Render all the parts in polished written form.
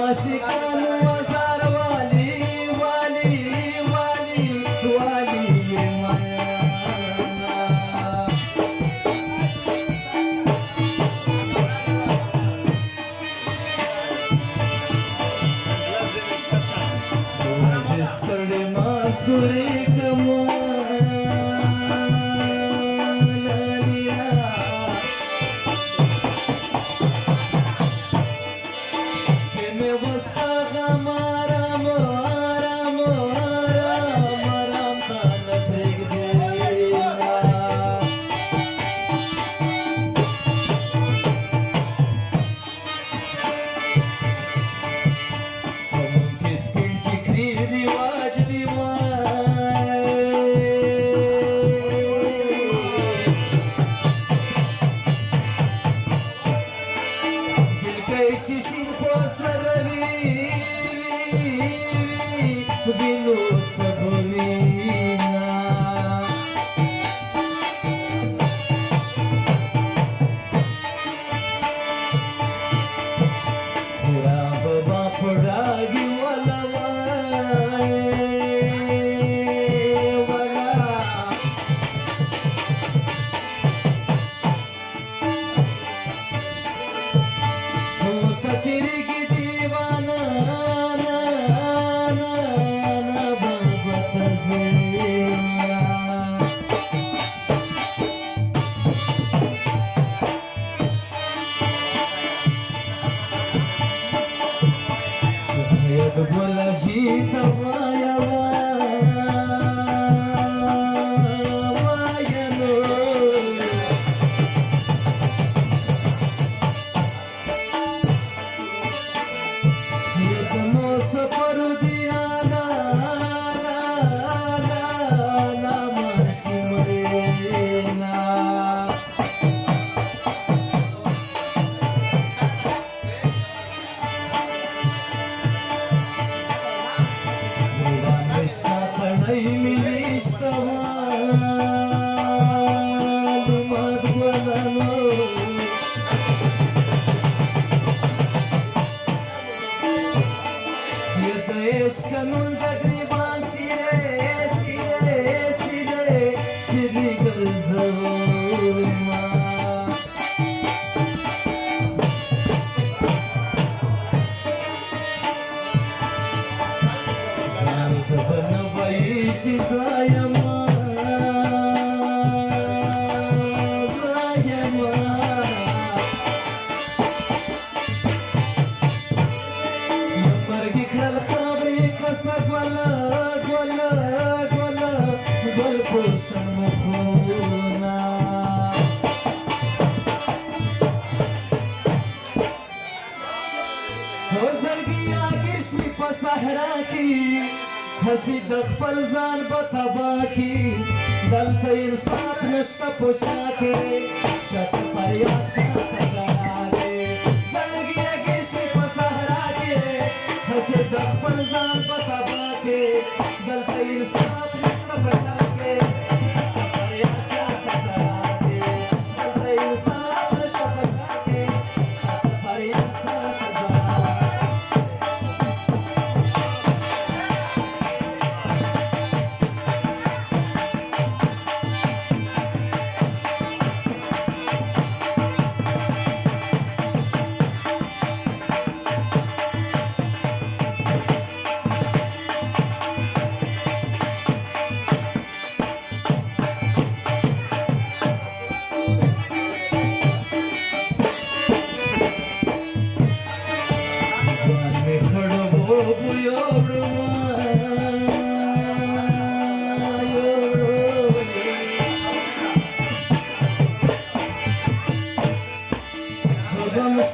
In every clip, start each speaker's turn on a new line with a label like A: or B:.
A: आशिकानो आजार वाली वाली वाली वाली ये माया सड़े मजदूरी कमाना लिया इसके में वसा हमारा मारा मारा मारा तान फेंक देना हम किस पिंटी खरी रिवाज शिशिर पोसरवी विनोद सबवीना पुरा बाबा पुरागी वाला वाला तेरे की दीवाना ना ना ना मोहब्बत से सुखयद बोला जीता माया माया नो सफर दिया ना ना ना ना मरेना Krishna kadai milistava madhvanano Escanul da griban sire sire sire siri garzavma Zant banavai chizayama zayama Yamargi kral ولا ولا ولا والقرص المخونا وزرقيا قشمي بصحراكي هسي دخبل زان بطباكي دلت انصاف نشتا پوشاكي شات فرياد شات شراكي زرقيا قشمي بصحراكي هسي دخبل زان بطباكي دلت انصاف نشتا پوشاكي شات فرياد شات شراكي دلت انصاف نشتا پوشاكي شات فرياد شات شراكي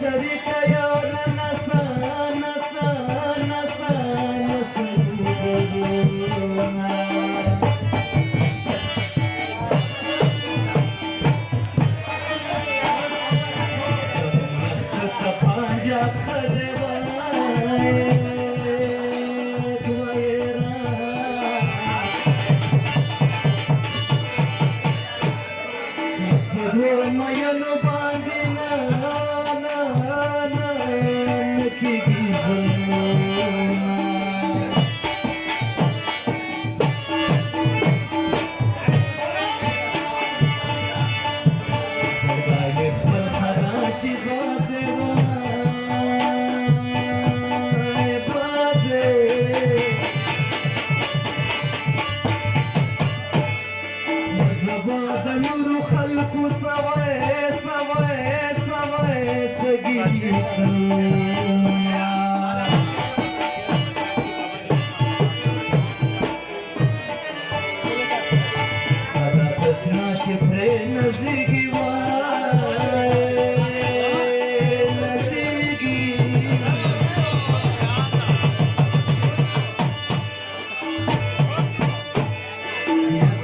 A: شريكة يا نسا نسا نسا نسا بدونا سمخت بانجاب خدمات ويرا يقدر ما ينبغينا Ki gizem सदा तसनाशी प्रे नजिगी नजिगी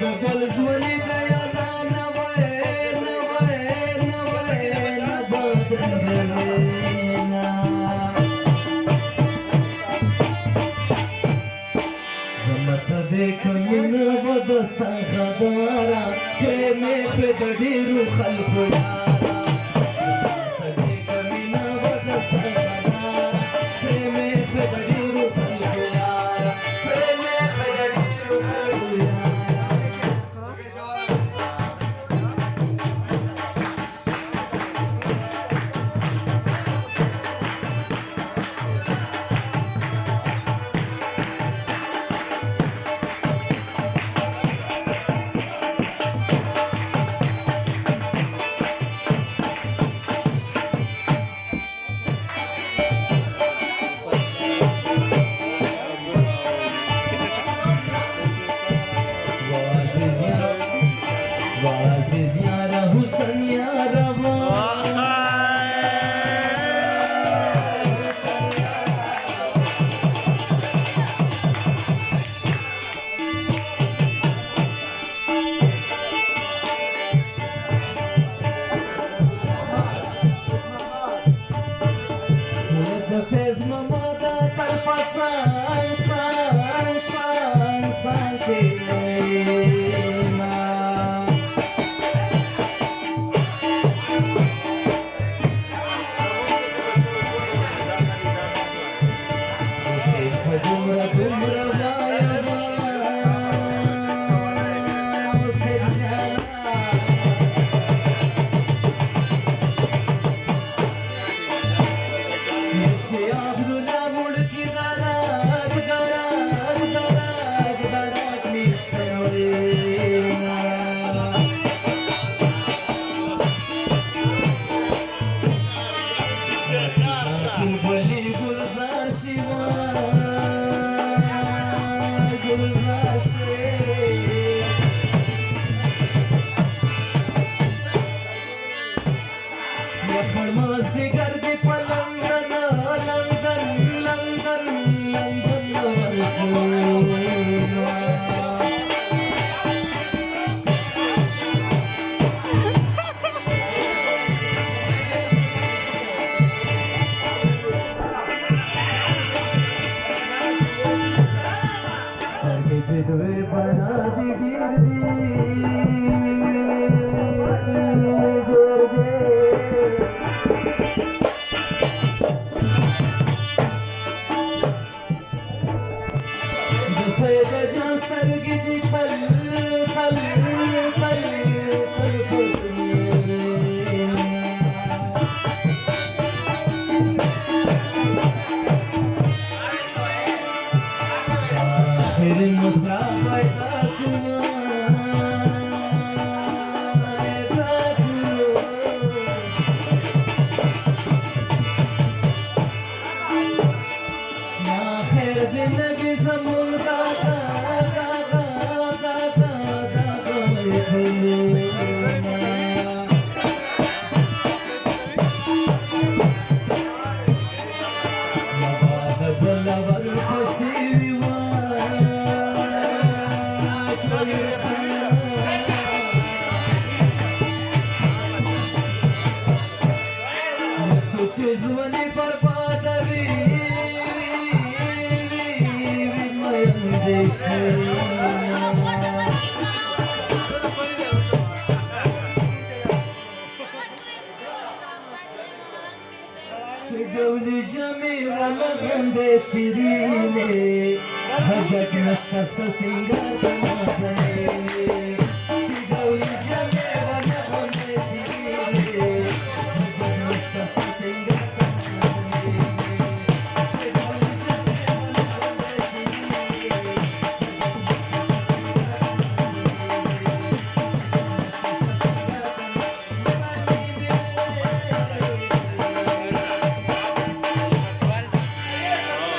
A: गगल ज्वनी दयाला नवय नवय नवय नबदलेना देख من ودستا خدارا پریمه پد ډیرو خلکو یارا صدیق من ودستا خدارا پریمه پد ډیرو خلکو یارا پریمه پد ډیرو خلکو یارا Aziz yara Husan yara the fez mamada talfa san san san san ke قولي جميل والغند شيريني هجك نشخص سنجار بنازل